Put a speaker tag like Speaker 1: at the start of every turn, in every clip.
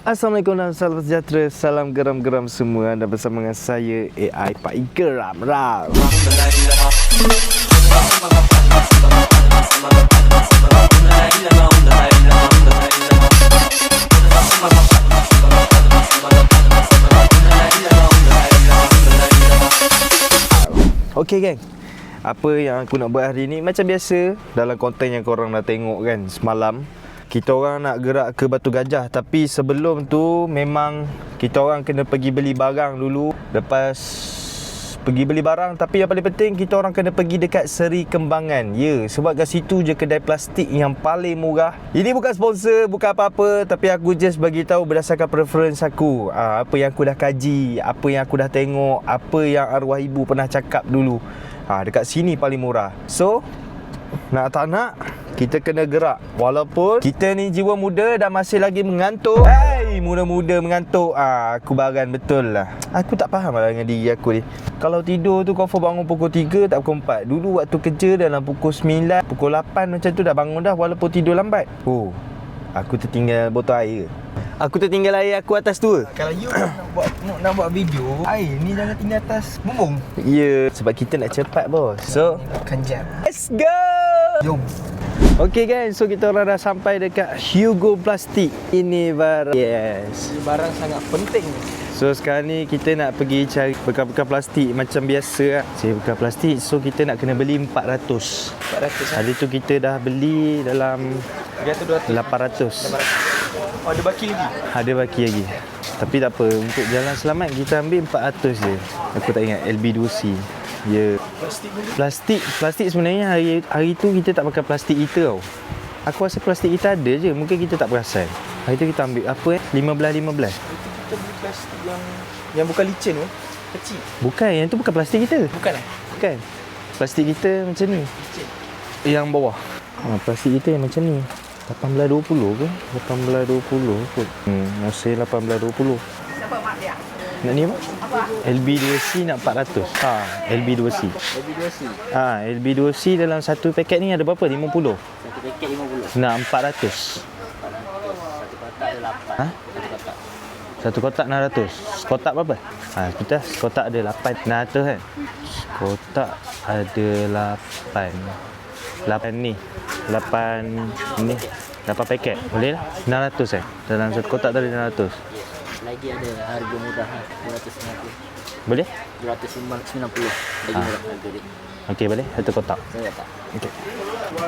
Speaker 1: Assalamualaikum dan salam sejahtera. Salam geram-geram semua. Anda bersama dengan saya AI Pak Geram Ram. Okay geng, apa yang aku nak buat hari ni macam biasa. Dalam konten yang korang dah tengok kan semalam, kita orang nak gerak ke Batu Gajah. Tapi sebelum tu memang kita orang kena pergi beli barang dulu. Lepas pergi beli barang, tapi yang paling penting kita orang kena pergi dekat Seri Kembangan. Ya, sebab kat situ je kedai plastik yang paling murah. Ini bukan sponsor, bukan apa-apa, tapi aku just bagi tahu berdasarkan preference aku. Apa yang aku dah kaji, apa yang aku dah tengok, apa yang arwah ibu pernah cakap dulu. Dekat sini paling murah. So, nak tak nak, kita kena gerak. Walaupun kita ni jiwa muda dan masih lagi mengantuk. Muda-muda mengantuk. Aku baran betul lah. Aku tak faham lah dengan diri aku ni. Kalau tidur tu confirm bangun pukul 3 tak pukul 4. Dulu waktu kerja dalam pukul 9, pukul 8 macam tu dah bangun dah walaupun tidur lambat. Aku tertinggal botol air. Aku tertinggal air aku atas tu.
Speaker 2: Kalau you nak buat video, air ni jangan tinggal atas bumbung.
Speaker 1: Ya, sebab kita nak cepat bos. So,
Speaker 2: Kan jam.
Speaker 1: let's go.
Speaker 2: Jom.
Speaker 1: Okay guys, so kita orang dah sampai dekat Hugo Plastik. Ini barang. Yes.
Speaker 2: Ini barang sangat penting.
Speaker 1: So sekarang ni kita nak pergi cari bekal-bekal plastik macam biasa lah. Cari bekal plastik, so kita nak kena beli 400.
Speaker 2: 400
Speaker 1: Hari tu kita dah beli dalam
Speaker 2: 300, 200.
Speaker 1: 800.
Speaker 2: Oh, ada baki lagi.
Speaker 1: Ada baki lagi. Tapi tak apa, untuk jalan selamat kita ambil 400 je. Aku tak ingat LB2C. Ya. Plastik sebenarnya hari tu kita tak pakai plastik heater tau. Aku rasa plastik heater ada je, mungkin kita tak perasan. Hari tu kita ambil apa 15.
Speaker 2: Kita beli plastik yang bukan licin tu, kecil.
Speaker 1: Bukan, yang tu bukan plastik kita.
Speaker 2: Bukan
Speaker 1: Bukan. Plastik kita macam ni.
Speaker 2: Licin.
Speaker 1: Yang bawah. Plastik kita yang macam ni. 1820 ke? 1820 kot. Masih 1820.
Speaker 2: Siapa mak dia?
Speaker 1: Nak ni apa? LB2C nak 400. LB2C.
Speaker 2: LB2C.
Speaker 1: LB2C dalam satu paket ni ada berapa? 50.
Speaker 2: Satu paket 50.
Speaker 1: Nak 400.
Speaker 2: Satu kotak ada 8.
Speaker 1: Satu kotak 600. Kotak berapa? Kita kotak ada 8. 600 kan? Kotak ada 8. 8 ni. 8 ni. 8 paket. Boleh lah? 600 kan? Dalam satu kotak tu ada 600.
Speaker 2: Lagi ada harga murah 290.
Speaker 1: Boleh?
Speaker 2: 290. Lagi murah harga dia.
Speaker 1: Okey, boleh? Satu kotak.
Speaker 2: Saya tak.
Speaker 1: Okey.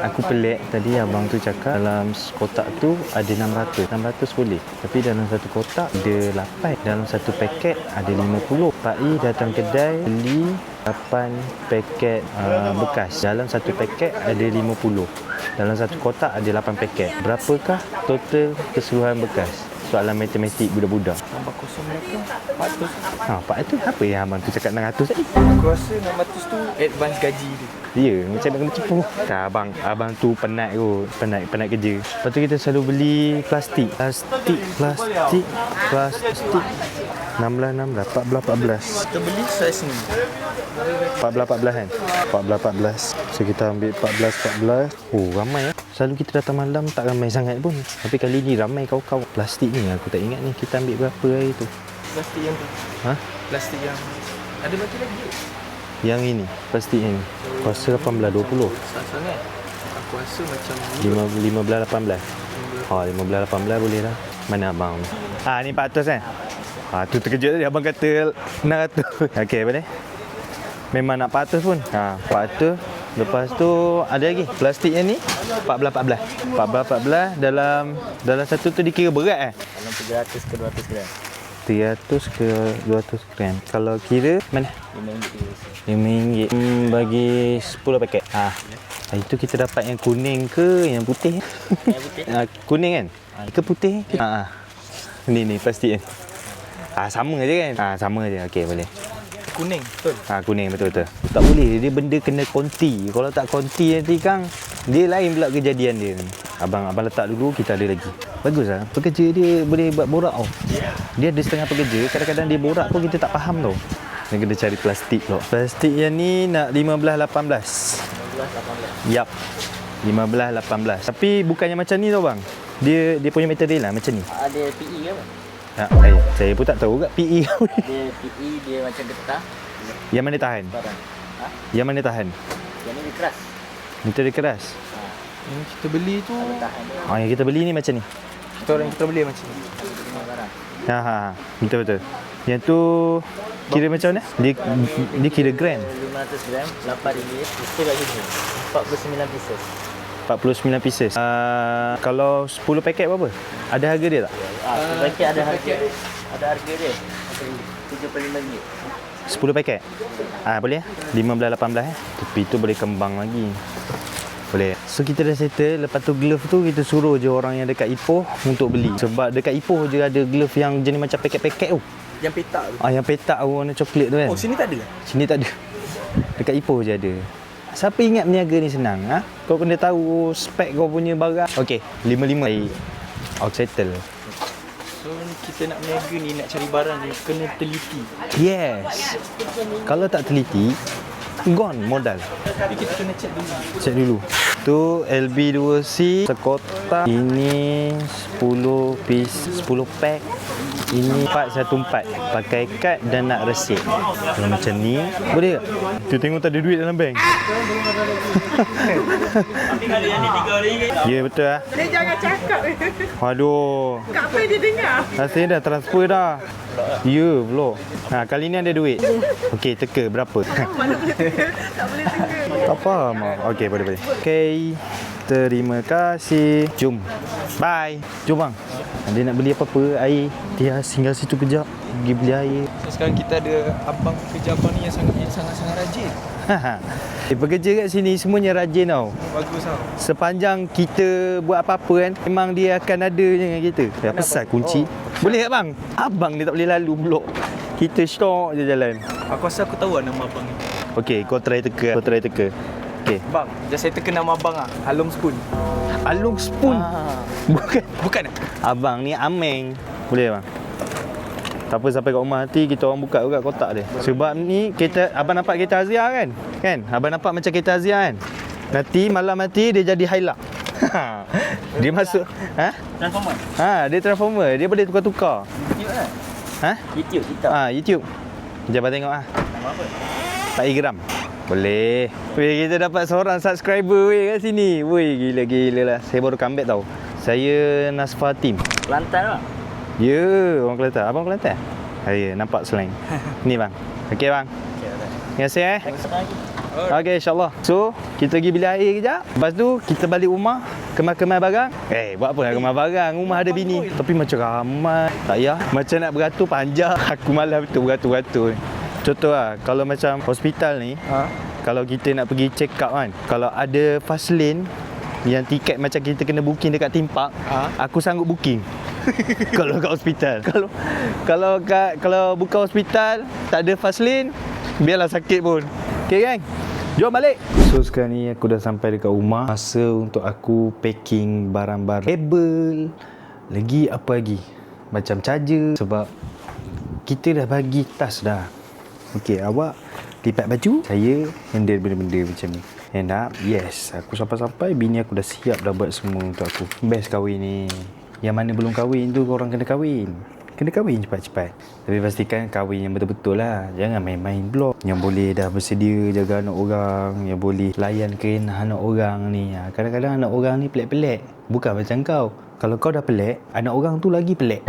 Speaker 1: Aku pelik tadi abang tu cakap dalam kotak tu ada 600. 600 boleh. Tapi dalam satu kotak ada 8. Dalam satu paket ada 50. Pak I datang kedai beli 8 paket bekas. Dalam satu paket ada 50. Dalam satu kotak ada 8 paket. Berapakah total keseluruhan bekas? Soalan matematik budak-budak.
Speaker 2: Tambah kosong berapa? 400.
Speaker 1: Pak itu apa yang abang tu cakap 600 tadi?
Speaker 2: Aku rasa 600 tu advance gaji dia.
Speaker 1: Ya, macam nak kena cepu. Tak, abang tu penat kot. Penat kerja. Lepas tu kita selalu beli plastik. Plastik. 16, 14.
Speaker 2: Kita beli saiz ni.
Speaker 1: 14 kan? 14. So kita ambil 14. Ramai lah. Selalu kita datang malam tak ramai sangat pun. Tapi kali ni ramai kawan-kawan. Plastik ni aku tak ingat ni kita ambil berapa hari tu.
Speaker 2: Plastik yang tu. Plastik yang ada baki lagi.
Speaker 1: Yang ini, plastik yang ni. Aku rasa 18-20.
Speaker 2: Sangat. Aku rasa macam
Speaker 1: 15-18. 15-18 boleh lah. Mana abang? Ni 400 kan? Tu terkejut tadi abang kata 600. Okey, boleh? Memang nak 400 pun. 400. Lepas tu ada lagi plastik yang ni 14 dalam satu tu dikira berat
Speaker 2: dalam 300 ke 200 gram.
Speaker 1: 300 ke 200 gram. Kalau kira mana? RM5. Bagi 10 paket. Itu kita dapat yang kuning ke yang putih?
Speaker 2: Yang putih.
Speaker 1: Kuning kan? Ke putih? Ni plastik ni. Sama je kan? Sama je. Okey, boleh.
Speaker 2: Kuning, betul.
Speaker 1: Kuning betul. Tak boleh, dia benda kena konti. Kalau tak konti nanti Kang, dia lain pula kejadian dia. Abang letak dulu, kita ada lagi. Bagus lah. Pekerja dia boleh buat borak tau. Dia ada setengah pekerja, kadang-kadang dia borak pun kita tak faham tau. Dia kena cari plastik tau. Plastik yang ni nak 15-18. Yap. 15-18. Tapi bukannya macam ni tau bang. Dia punya material lah macam ni.
Speaker 3: Ada PE ke apa?
Speaker 1: Saya pun tak tahu kat PE.
Speaker 3: Dia PE, dia macam getah.
Speaker 1: Yang mana tahan?
Speaker 3: Barang. Ha?
Speaker 1: Yang mana tahan?
Speaker 3: Yang ni dia keras.
Speaker 1: Material keras.
Speaker 2: Yang kita beli tu,
Speaker 3: Ada tahan dia.
Speaker 1: Yang kita beli ni macam ni.
Speaker 2: kita beli macam ni.
Speaker 3: Semua barang.
Speaker 1: Betul. Yang tu kira macam mana? Dia kira gram.
Speaker 3: 500 gram, RM8. Itu kat sini. 49 pieces.
Speaker 1: 49 pieces. Kalau 10 paket berapa? Ada harga dia tak?
Speaker 3: Paket ada harga. Ada harga dia. RM75.
Speaker 1: 10 paket? Boleh 15-18 Tapi tu boleh kembang lagi. Boleh. So kita dah settle. Lepas tu glove tu kita suruh je orang yang dekat Ipoh untuk beli. Sebab dekat Ipoh je ada glove yang jenis macam paket-paket tu.
Speaker 2: Yang petak tu.
Speaker 1: Yang petak warna coklat tu kan.
Speaker 2: Oh, sini tak ada?
Speaker 1: Sini tak ada. Dekat Ipoh je ada. Siapa ingat berniaga ni senang? Kau kena tahu spek kau punya barang. Okey, 55. Aku settle.
Speaker 2: So, kita nak berniaga ni, nak cari barang ni, kena teliti.
Speaker 1: Yes. Kalau tak teliti, gone modal.
Speaker 2: Tapi kita kena check dulu.
Speaker 1: Check dulu. Tu LB2C sekotak. Ini 10 piece, 10 pack. Ini 414. Pakai kad dan nak resit. Kalau macam ni, boleh tak? Tu tengok tak ada duit dalam bank. Ya, betul lah.
Speaker 4: Dia jangan cakap.
Speaker 1: Waduh.
Speaker 4: Apa yang dia dengar?
Speaker 1: Rasanya dah transfer dah. Ya, belum. Kali ni ada duit. Okey, teka berapa?
Speaker 4: Tak boleh tengok.
Speaker 1: Tak faham. Okey, boleh. Okey. Terima kasih. Jom. Bye. Jom bang. Dia nak beli apa-apa, air. Dia singgah situ kejap. Pergi beli air.
Speaker 2: So, sekarang kita ada abang pekerja abang ni yang sangat-sangat rajin.
Speaker 1: Pekerja kat sini semuanya rajin tau.
Speaker 2: Bagus tau.
Speaker 1: Sepanjang kita buat apa-apa kan, memang dia akan ada je dengan kita. Dah pesan kunci. Boleh tak bang? Abang ni tak boleh lalu blok. Kita stok je jalan.
Speaker 2: Aku rasa aku tahu lah nama abang ni.
Speaker 1: Okey, kau try teka. Okey.
Speaker 2: Bang, just saya teka nama abang lah. Along Spoon.
Speaker 1: Alung Spoon.
Speaker 2: Bukan tak?
Speaker 1: Abang ni Ameng. Boleh bang? Tak apa, sampai kat rumah nanti kita orang buka juga kotak dia. Sebab ni abang nampak kereta Azia kan? Abang nampak macam kereta Azia kan? Nanti malam nanti dia jadi Hilux. Dia masuk
Speaker 3: Transformer.
Speaker 1: dia transformer. Dia boleh tukar-tukar.
Speaker 3: YouTube lah. YouTube kita.
Speaker 1: YouTube. Sekejap abang tengok
Speaker 3: Nama apa?
Speaker 1: Pak Igram. Boleh. Weh, kita dapat seorang subscriber weh kat sini. Weh, gila-gila lah. Saya baru comeback tau. Saya Nasfa Team.
Speaker 3: Kelantan lah.
Speaker 1: Ya, orang Kelantan. Abang Kelantan? Ya, nampak slang. Ni bang. Okey bang. Terima kasih
Speaker 3: Thanks lagi.
Speaker 1: Okey, insyaAllah. So, kita pergi beli air kejap. Lepas tu, kita balik rumah. Kemas-kemas barang. Buat apa nak kemas barang? Rumah ada bini. Tapi macam ramai. Tak payah. Macam nak beratur panjang. Aku malas betul beratur-beratur. Contoh lah, kalau macam hospital ni, kalau kita nak pergi check up kan, kalau ada fast lane yang tiket macam kita kena booking dekat theme park, aku sanggup booking. Kalau kat hospital. Kalau bukan hospital, tak ada fast lane, biarlah sakit pun. Okey gang, jom balik. So sekarang ni aku dah sampai dekat rumah. Masa untuk aku packing barang-barang. Kabel, lagi apa lagi? Macam charger. Sebab kita dah bagi tas dah. Okey, awak lipat baju, saya handle benda-benda macam ni. End up, yes, aku sampai-sampai bini aku dah siap dah buat semua untuk aku. Best kahwin ni. Yang mana belum kahwin tu korang kena kahwin. Kena kahwin cepat-cepat. Tapi pastikan kahwin yang betul-betul lah. Jangan main-main blok. Yang boleh dah bersedia jaga anak orang, yang boleh layan kerenah anak orang ni. Kadang-kadang anak orang ni pelik-pelik. Bukan macam kau. Kalau kau dah pelik, anak orang tu lagi pelik.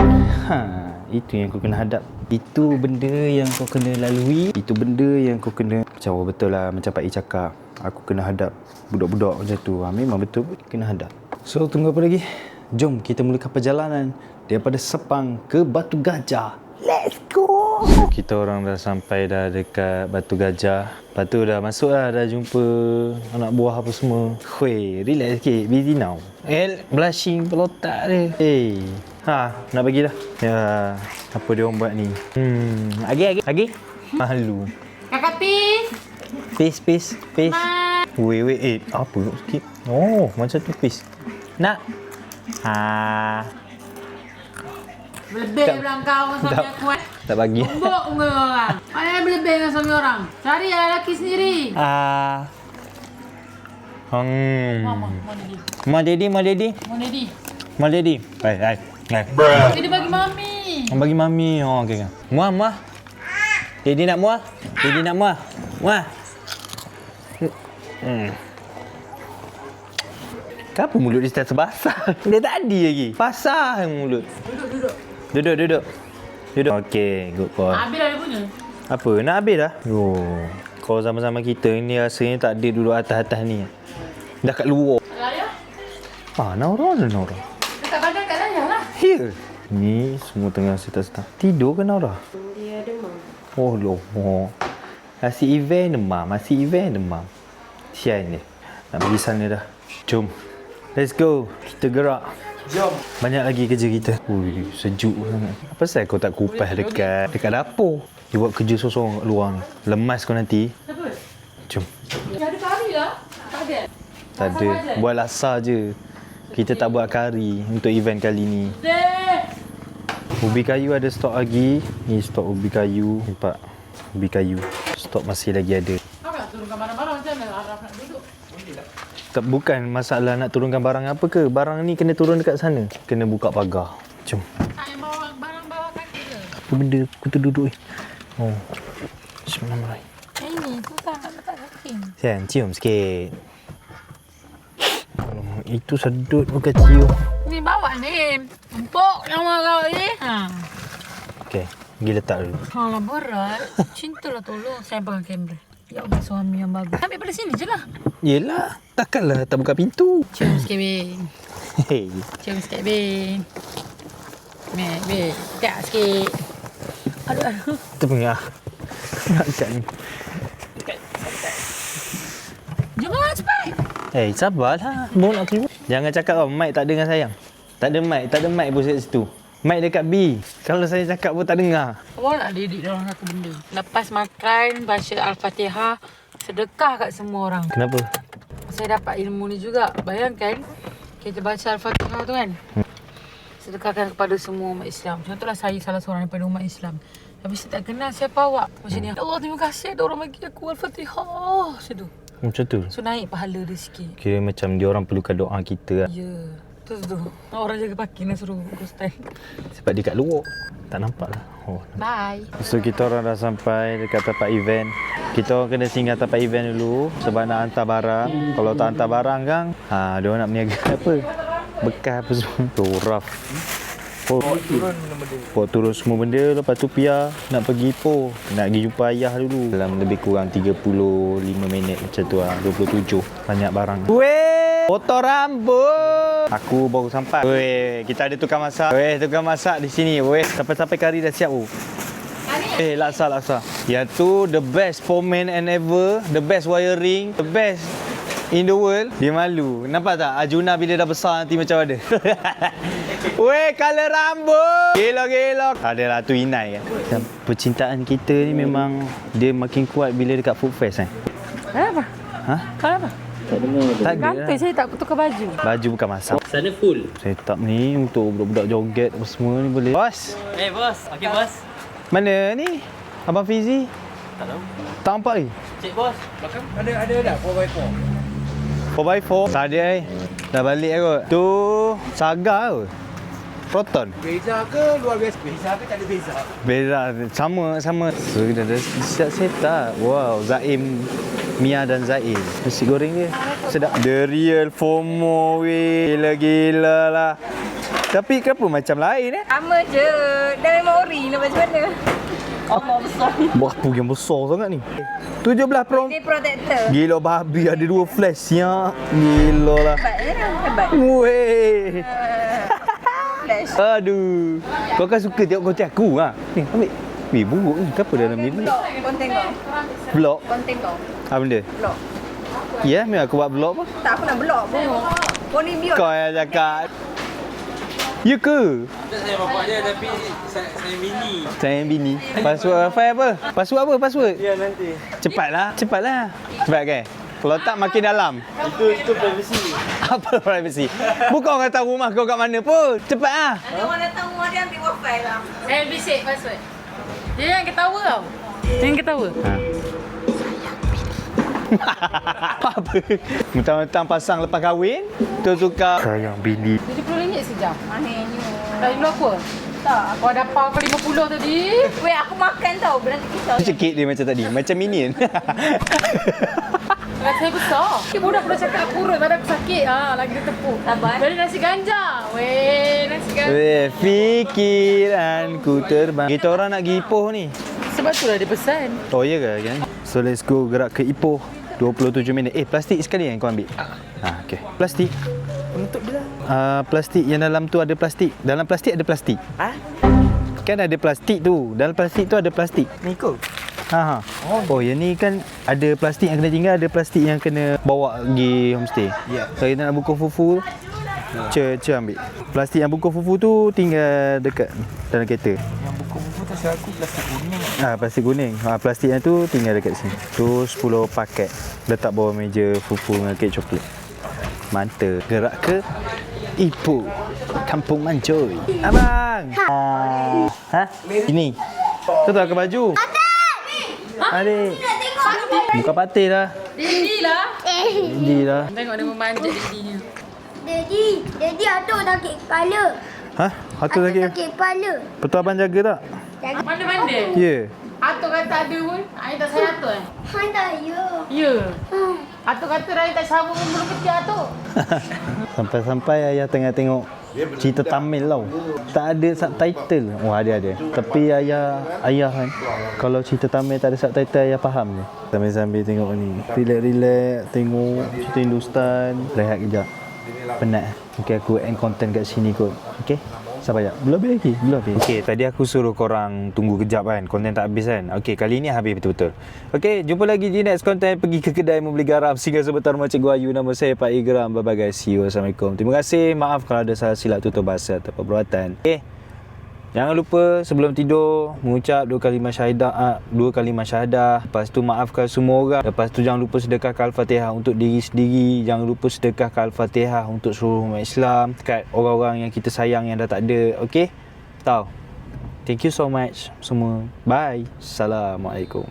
Speaker 1: Itu yang kau kena hadap. Itu benda yang kau kena lalui. Itu benda yang kau kena, macam betul lah macam Pak I cakap, aku kena hadap budak-budak macam tu. Memang betul kena hadap. So tunggu apa lagi? Jom kita mulakan perjalanan daripada Sepang ke Batu Gajah. Let's go. So, kita orang dah sampai dah dekat Batu Gajah. Lepas tu dah masuk lah, dah jumpa anak buah apa semua. Hui, relax sikit, busy now. Blushing pelotak dia. Nak bagi dah. Ya, apa dia orang buat ni? Lagi. Malu.
Speaker 4: Kakak Pis.
Speaker 1: Peace. Wait. Apa sikit? Oh, macam tu peace. Nak.
Speaker 4: Lebih bilang kau dengan suami aku.
Speaker 1: Tak bagi.
Speaker 4: Tumbuk dengan orang. Mana yang lebih dengan suami orang? Cari lelaki sendiri.
Speaker 1: Mak Daddy.
Speaker 4: Mau Dedi.
Speaker 1: My lady. Hai.
Speaker 4: Dia bagi mami.
Speaker 1: Bagi mami. Oh, okey. Muah. Daddy nak muah. Muah. Kenapa mulut dia start basah? Dia tadi lagi. Basah mulut. Duduk. Okey, good call.
Speaker 4: Habis dah dia punya.
Speaker 1: Apa? Nak habis dah? Kau sama-sama kita ni rasanya tak ada duduk atas-atas ni. Dah kat luar.
Speaker 4: Layar?
Speaker 1: Naura.
Speaker 4: Dekat badan kat layar lah.
Speaker 1: Ya. Ni semua tengah setang-setang. Tidur ke Naura?
Speaker 5: Dia demam.
Speaker 1: Oh, loh. Masih event demam. Sian ni. Nak pergi sana dah. Jom. Let's go. Kita gerak.
Speaker 2: Jom.
Speaker 1: Banyak lagi kerja kita. Ui, sejuk sangat. Apa sebab kau tak kupas dekat dapur? Dia buat kerja sorang kat luar ni. Lemas kau nanti.
Speaker 4: Apa?
Speaker 1: Jom.
Speaker 4: Dia ada kari lah. Tak ada.
Speaker 1: Tak ada. Buat laksa je. Kita tak buat kari untuk event kali ni.
Speaker 4: Dek.
Speaker 1: Ubi kayu ada stok lagi. Ni stok ubi kayu. Nampak? Ubi kayu. Stok masih lagi ada.
Speaker 4: Apa nak turunkan barang-barang macam mana? Araf nak duduk.
Speaker 1: Tak, bukan masalah nak turunkan barang apa ke. Barang ni kena turun dekat sana. Kena buka pagar. Jom.
Speaker 4: Tak yang bawa barang bawa kaki ke?
Speaker 1: Apa benda? Aku terduduk ni. Oh. Bismillahirrahmanirrahim.
Speaker 4: Ini susah nak letak kaki.
Speaker 1: Sian, cium sikit. Alamak, itu sedut bukan cium.
Speaker 4: Ni bawa ni. Empuk nama kau ni.
Speaker 1: Okey, pergi letak dulu.
Speaker 4: Alah berat. Cintalah tolong saya pegang kamera. Ya Allah suami yang bagus. Ambil pada sini je lah.
Speaker 1: Yelah, takkanlah tak buka pintu.
Speaker 4: Cium sikit Bin.
Speaker 1: Hei.
Speaker 4: Cium sikit Bin. Bin. Tak sikit. Aduh.
Speaker 1: Tengah. Makan.
Speaker 4: Jom lah cepat.
Speaker 1: Sabarlah. Baru nak keluar. Jangan cakap tau, mic tak dengar sayang. Tak ada mic pun kat situ. Mic dekat B. Kalau saya cakap pun tak dengar.
Speaker 4: Awak nak didik orang satu benda. Lepas makan, baca Al-Fatihah, sedekah kat semua orang.
Speaker 1: Kenapa?
Speaker 4: Saya dapat ilmu ni juga. Bayangkan, kita baca Al-Fatihah tu kan. Sedekahkan kepada semua umat Islam. Contohlah saya salah seorang daripada umat Islam. Tapi saya tak kenal siapa awak. Macam ni. Ya Allah, terima kasih ada orang bagi aku Al-Fatihah. Macam tu.
Speaker 1: Macam tu?
Speaker 4: So naik pahala dia sikit.
Speaker 1: Kira macam dia orang perlukan doa kita lah.
Speaker 4: Ya. Tu. Orang jaga parking nak suruh go stand.
Speaker 1: Sebab dia kat luar. Tak nampak lah. Oh.
Speaker 4: Bye.
Speaker 1: So kita orang dah sampai dekat tempat event. Kita orang kena singgah tempat event dulu sebab nak hantar barang. Kalau tak hantar barang kan, dia orang nak berniaga apa? Bekas apa semua. Tu rough. Bawa turun semua benda. Lepas tu Pia nak pergi Ipoh. Nak pergi jumpa ayah dulu. Dalam lebih kurang 35 minit macam tu lah. 27. Banyak barang. Weh! Potong rambut! Aku baru sampai. Weh, kita ada tukang masak. Weh, tukang masak di sini. Weh, sampai-sampai kari dah siap. Laksa. Yang tu the best foreman and ever. The best wiring. The best in the world. Dia malu. Nampak tak? Arjuna bila dah besar nanti macam ada. Weh, colour rambut. Gelok. Adalah tu Inai kan. Percintaan kita ni memang dia makin kuat bila dekat Food Fest kan.
Speaker 4: Apa? Kalau apa?
Speaker 1: Tak ada lah.
Speaker 4: Kantor saya tak tukar baju.
Speaker 1: Baju bukan masak.
Speaker 3: Sana full.
Speaker 1: Setup ni untuk budak-budak joget apa semua ni boleh. Bos.
Speaker 3: Bos. Okey bos.
Speaker 1: Mana ni? Abang Fizi?
Speaker 3: Tak tahu.
Speaker 1: Tak nampak lagi?
Speaker 3: Cik bos. Belakang ada dah 4x4.
Speaker 1: 4x4. Tak ada dah balik kot. Tu Saga ke? Proton?
Speaker 2: Beza ke luar biasa? Beza ke tak ada beza?
Speaker 1: Beza. Sama. So dah siap setup. Wow, Zaim. Mia dan Zaim. Nasi goreng dia sedap. The real FOMO weh. Gila lah. Tapi kenapa macam lain
Speaker 5: Sama je. Dah memang ori nak macam mana. Allah besar.
Speaker 1: Berapa yang besar sangat ni? 17 Pro.
Speaker 5: Ini protector.
Speaker 1: Gila babi ada 2 flash ya. Gila lah.
Speaker 5: Hebat.
Speaker 1: Weh.
Speaker 5: Flash.
Speaker 1: Aduh. Kau kan suka tengok konten aku ha? Ni ambil. Weh buruk ni. Kenapa dalam ni?
Speaker 5: Konten kau.
Speaker 1: Vlog.
Speaker 5: Konten kau.
Speaker 1: Apa benda?
Speaker 5: Vlog.
Speaker 1: Ya, memang aku buat vlog apa?
Speaker 5: Tak aku nak vlog pun. Kau ni biar.
Speaker 1: Kau yang cakap. Ya ke?
Speaker 2: Saya bapak dia tapi saya mini.
Speaker 1: Saya yang bini. Password wifi apa? Password?
Speaker 2: Ya nanti.
Speaker 1: Cepatlah. Cepat kan? Kalau tak makin dalam.
Speaker 2: Itu privacy.
Speaker 1: Apa privacy? Bukan orang tahu rumah kau kat mana pun. Cepat ah.
Speaker 5: Ada orang datang rumah dia ambil wifi lah.
Speaker 4: Saya bisik password. Dia yang ketawa tau. Yang ketawa.
Speaker 6: Apa? Mentang-mentang pasang lepas kahwin, tu tukar.
Speaker 1: Sayang bini.
Speaker 4: RM70 sejam.
Speaker 5: Akhirnya.
Speaker 4: Dah dulu apa?
Speaker 5: Tak.
Speaker 4: Aku ada apa 50 tadi.
Speaker 5: Weh, aku makan tau. Berhenti kisah.
Speaker 6: Cekik dia macam tadi, macam minion.
Speaker 4: Berat saya besar. Budak-budak cakap aku urut, badan aku sakit. Lagi dia tepuk.
Speaker 5: Sabar.
Speaker 4: Jadi nasi ganja. Weh, nasi ganja.
Speaker 6: Weh, fikiranku terbang. Kita orang nak pergi Ipoh ni.
Speaker 4: Sebab tu lah dia pesan.
Speaker 6: Oh ya ke kan? So let's go gerak ke Ipoh. 27 minit. Plastik sekali yang kau ambil? Okey. Plastik.
Speaker 3: Untuk dia.
Speaker 6: Plastik yang dalam tu ada plastik. Dalam plastik ada plastik. Kan ada plastik tu. Dalam plastik tu ada plastik.
Speaker 3: Ni kau.
Speaker 6: Oh, yang ni kan ada plastik yang kena tinggal, ada plastik yang kena bawa pergi homestay.
Speaker 3: Ya.
Speaker 6: So kita nak bungkus fufu. Cer ambil. Plastik yang bungkus fufu tu tinggal dekat dalam kereta.
Speaker 3: Yang buku-buku tu saya aku plastik kuning.
Speaker 6: Plastik kuning. Plastik yang tu tinggal dekat sini. Tu 10 paket. Letak bawah meja fufu dengan kek coklat. Mantap. Gerak ke Ipoh, Kampung Manjoy. Abang. Ini. Kau tak pakai baju? Adik. Buka patih lah.
Speaker 4: Daddy lah.
Speaker 6: Daddy lah.
Speaker 4: Tengok dia memanjat daddy-nya.
Speaker 7: Daddy atuk sakit kepala.
Speaker 6: Atuk sakit?
Speaker 7: Sakit kepala.
Speaker 6: Betul abang jaga tak?
Speaker 4: Mana-mana?
Speaker 6: Ya.
Speaker 4: Atuk kata ada pun. Air tak sayang Atuk eh?
Speaker 7: Hantar ya.
Speaker 4: Ya. Atuk kata Raya tak sabun pun belum kecil Atuk.
Speaker 6: Sampai-sampai ayah tengah tengok cerita Tamil tau. Tak ada subtitle. Oh ada. Tapi ayah kan, kalau cerita Tamil tak ada subtitle ayah faham je. Sambil-sambil tengok ni. Relax tengok cerita Hindustan. Rehat kejap. Penat. Okay, aku end content kat sini kot. Okay? Sabar jap. Belum habis lagi.
Speaker 1: Okey, tadi aku suruh korang tunggu kejap kan. Konten tak habis kan. Okey, kali ni habis betul-betul. Okey, jumpa lagi di next konten. Pergi ke kedai membeli garam. Singgah sebentar rumah Cikgu Ayu. Nama saya Pak Igram. Bye-bye guys. See you. Assalamualaikum. Terima kasih. Maaf kalau ada salah silap tutur bahasa atau perbuatan. Okey. Jangan lupa sebelum tidur mengucap 2 kalimah syahadah. Lepas tu maafkan semua orang. Lepas tu jangan lupa sedekahkan Al-Fatihah untuk diri sendiri. Jangan lupa sedekahkan Al-Fatihah untuk seluruh umat Islam. Dekat orang-orang yang kita sayang yang dah tak ada. Okey? Tahu. Thank you so much semua. Bye. Assalamualaikum.